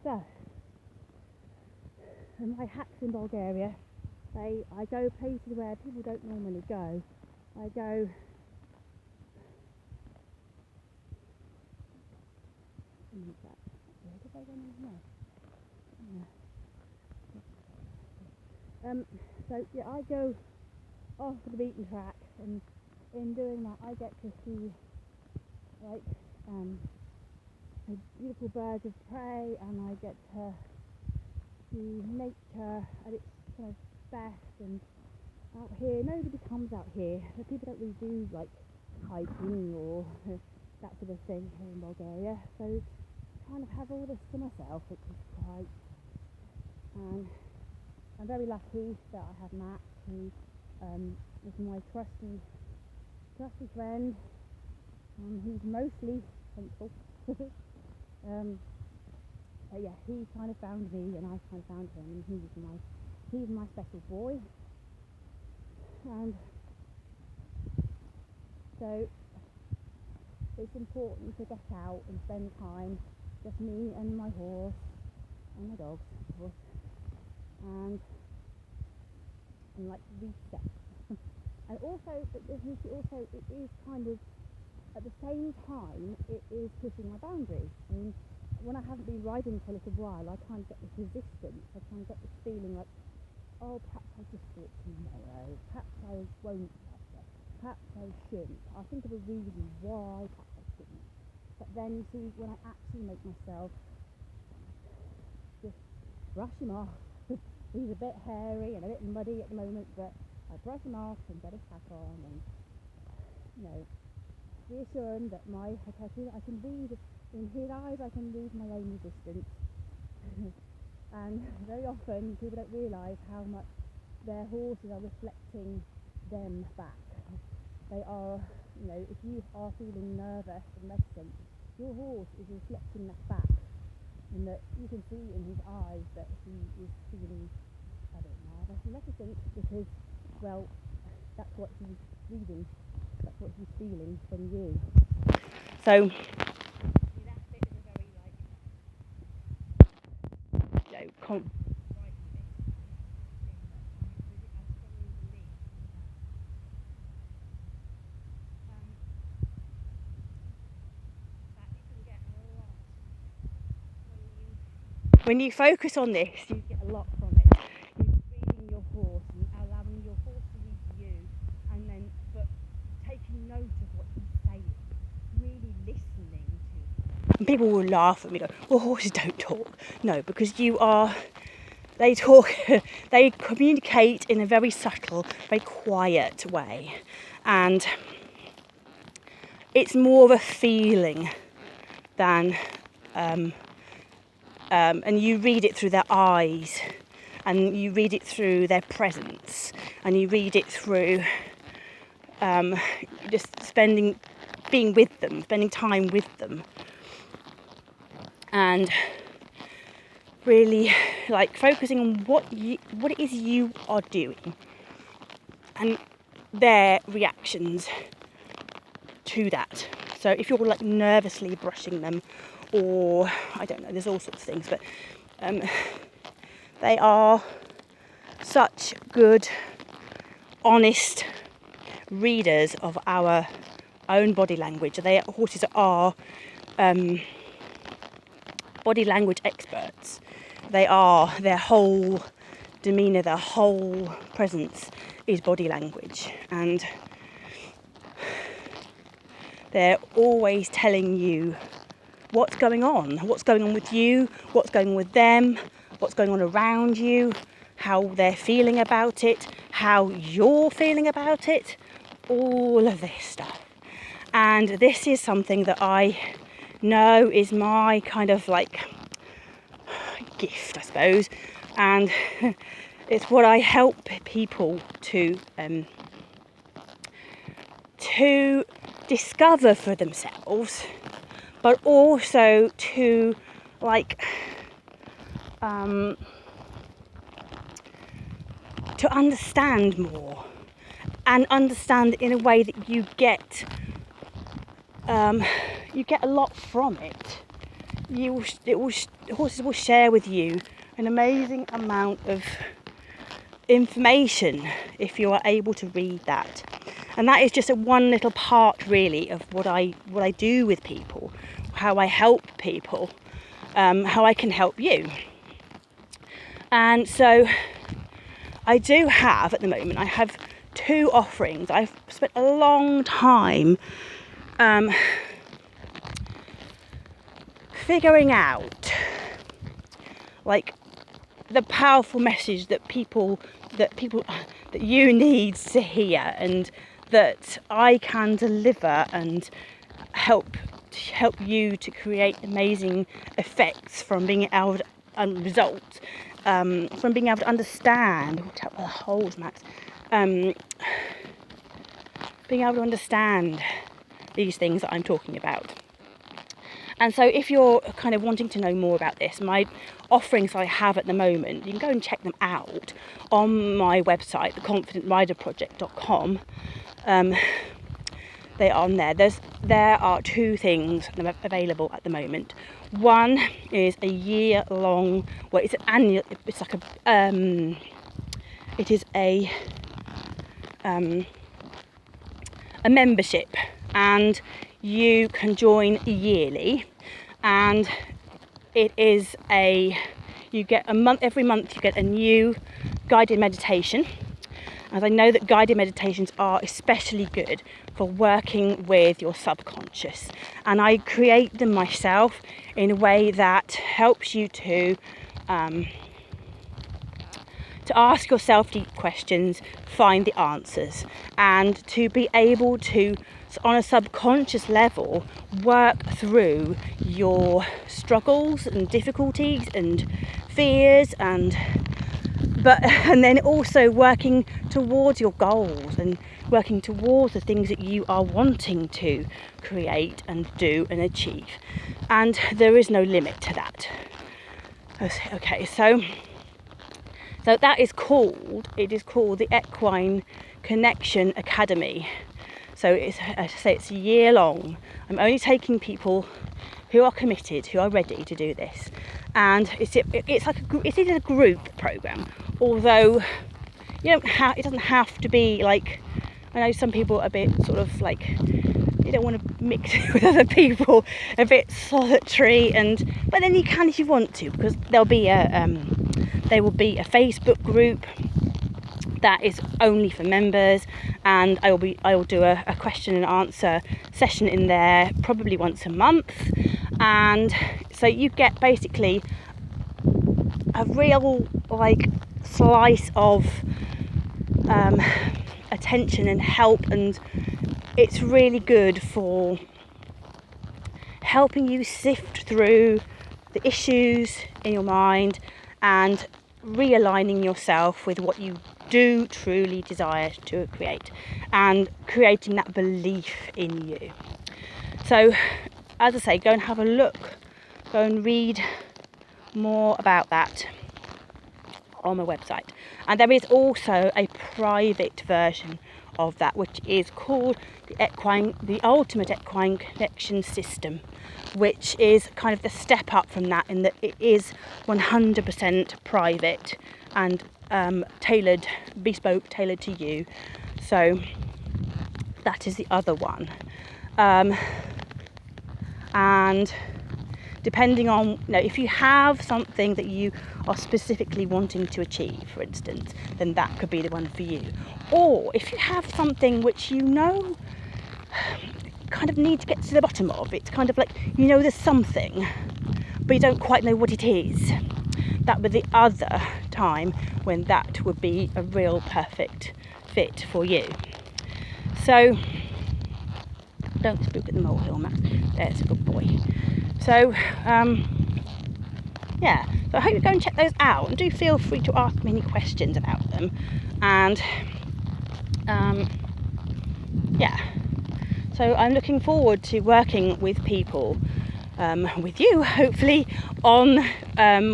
So, in my hacks in Bulgaria, I go places where people don't normally go. I go where did I go now? So yeah, I go off the beaten track, and in doing that, I get to see like beautiful birds of prey, and I get to see nature at its kind of best. And out here, nobody comes out here. People don't really do like hiking or that sort of thing here in Bulgaria. So I kind of have all this to myself, which is quite. And I'm very lucky that I have Matt, who is my trusty friend. He's mostly faithful. But yeah, he kind of found me, and I kind of found him, and he's my special boy. And so it's important to get out and spend time, just me and my horse and my dogs, of course, and like reset. And also, it is kind of, at the same time, it is pushing my boundaries. I mean, when I haven't been riding for a little while, I kind of get this resistance. I kind of get this feeling like, oh, perhaps I'll just do it tomorrow. Perhaps I won't. Perhaps I shouldn't. I think of a reason why perhaps I shouldn't. But then, you see, when I actually make myself just brush him off, he's a bit hairy and a bit muddy at the moment, but I brush him off and get his hat on, and reassure him that I can read in his eyes. I can read my own resistance. And very often people don't realise how much their horses are reflecting them back. They are, if you are feeling nervous and reticent, your horse is reflecting that back, and that you can see in his eyes that he is feeling a bit nervous and reticent, because, well, that's what he's reading, that's what he's feeling from you. So that bit is a very when you focus on this, you get a lot from it. You're reading your horse and allowing your horse to read you, and then but taking note of what he's saying, really listening to. And people will laugh at me, go, well, horses don't talk. No, because they talk, they communicate in a very subtle, very quiet way. And it's more of a feeling than, and you read it through their eyes, and you read it through their presence, and you read it through just being with them, spending time with them. And really like focusing on what it is you are doing and their reactions to that. So if you're like nervously brushing them, or I don't know, there's all sorts of things, but they are such good, honest readers of our own body language. Horses are body language experts. Their whole demeanour, their whole presence is body language, and they're always telling you what's going on with you, what's going on with them, what's going on around you, how they're feeling about it, how you're feeling about it, all of this stuff. And this is something that I know is my kind of like gift, I suppose, and it's what I help people to discover for themselves, but also to to understand more, and understand in a way that you get a lot from it. horses will share with you an amazing amount of information if you are able to read that. And that is just one little part really of what I do with people, how I help people, how I can help you. And so I do have at the moment, I have 2 offerings. I've spent a long time figuring out like the powerful message that you need to hear, and that I can deliver and help you to create amazing effects from being able to results from being able to understand Max, being able to understand these things that I'm talking about. And so if you're kind of wanting to know more about this, my offerings I have at the moment, you can go and check them out on my website, theconfidentriderproject.com. They are on there. There are 2 things available at the moment. One is a year-long, well, it's an annual, it's like it is a membership, and you can join yearly, and it is you get a month, every month you get a new guided meditation. As I know that guided meditations are especially good for working with your subconscious, and I create them myself in a way that helps you to ask yourself deep questions, find the answers, and to be able to, on a subconscious level, work through your struggles and difficulties and fears, and then also working towards your goals and working towards the things that you are wanting to create and do and achieve. And there is no limit to that. Okay, so that is called the Equine Connection Academy. So as I say, it's a year long. I'm only taking people who are committed, who are ready to do this, and it's like it is a group program. Although it doesn't have to be like, I know some people are a bit sort of like, you don't want to mix with other people, a bit solitary, but then you can if you want to, because there will be a Facebook group that is only for members, and I will do a question and answer session in there probably once a month, and so you get basically a real like slice of attention and help, and it's really good for helping you sift through the issues in your mind and realigning yourself with what you do truly desire to create, and creating that belief in you. So as I say, go and have a look, go and read more about that on my website. And there is also a private version of that, which is called the Ultimate Equine Connection System, which is kind of the step up from that, in that it is 100% private and bespoke, tailored to you. So that is the other one. And depending on, if you have something that you are specifically wanting to achieve, for instance, then that could be the one for you. Or if you have something which kind of need to get to the bottom of, it's kind of like, there's something, but you don't quite know what it is, that would be the other time when that would be a real perfect fit for you. So don't spook at the molehill, Max. There's a good boy. So so I hope you go and check those out, and do feel free to ask me any questions about them. And so I'm looking forward to working with people, with you hopefully, on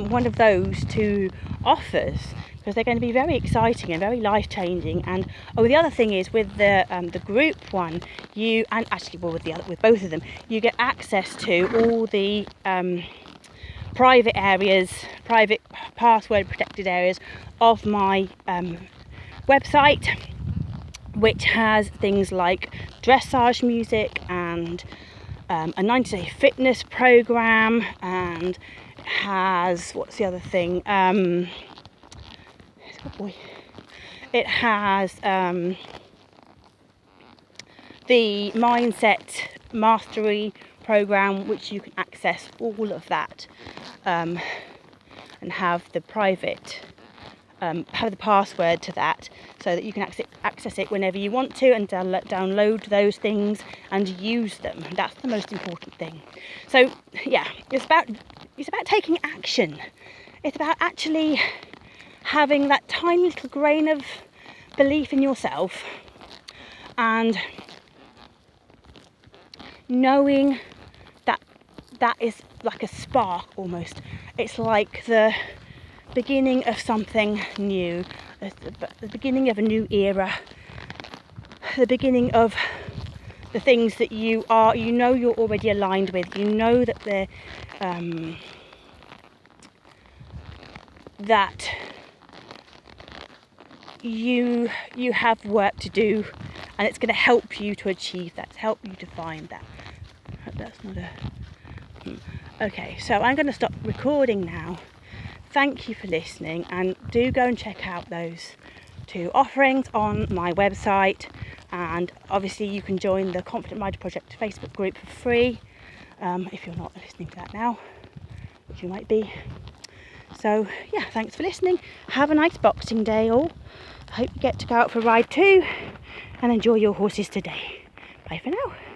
one of those 2 offers, because they're going to be very exciting and very life-changing. And the other thing is, with the group one, with both of them, you get access to all the private areas, private password protected areas of my website, which has things like dressage music and a 90-day fitness program, and has, what's the other thing, it has the mindset mastery program, which you can access all of that and have the private have the password to that, so that you can access it whenever you want to, and download those things and use them. That's the most important thing. So yeah, it's about taking action. It's about actually having that tiny little grain of belief in yourself, and knowing that is like a spark almost. It's like the beginning of something new, the beginning of a new era, the beginning of the things that you're already aligned with. You know that they're that you have work to do, and it's going to help you to achieve that, to help you to find that. That's not a... Okay, so I'm going to stop recording now. Thank you for listening, and do go and check out those 2 offerings on my website, and obviously you can join the Confident Rider Project Facebook group for free if you're not listening to that now, which you might be. So yeah, thanks for listening. Have a nice Boxing Day all. I hope you get to go out for a ride too and enjoy your horses today. Bye for now.